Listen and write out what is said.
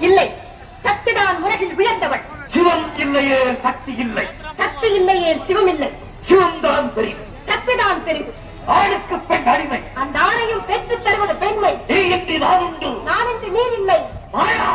இல்லை, சக்திதான் உலகில் உயர்ந்தவள். சிவம் இல்லையே சக்தி இல்லை, சக்தி இல்லையே சிவம் இல்லை. சிவம் தான் பெரியது, சக்திதான் பெரிது. ஆணுக்கு பெண் அடிமை. அந்த ஆணையும் பெற்றுத் தருவது பெண்மை. நீ இன்றி நான் உண்டு, நான் என்று நீர் இல்லை. மாயா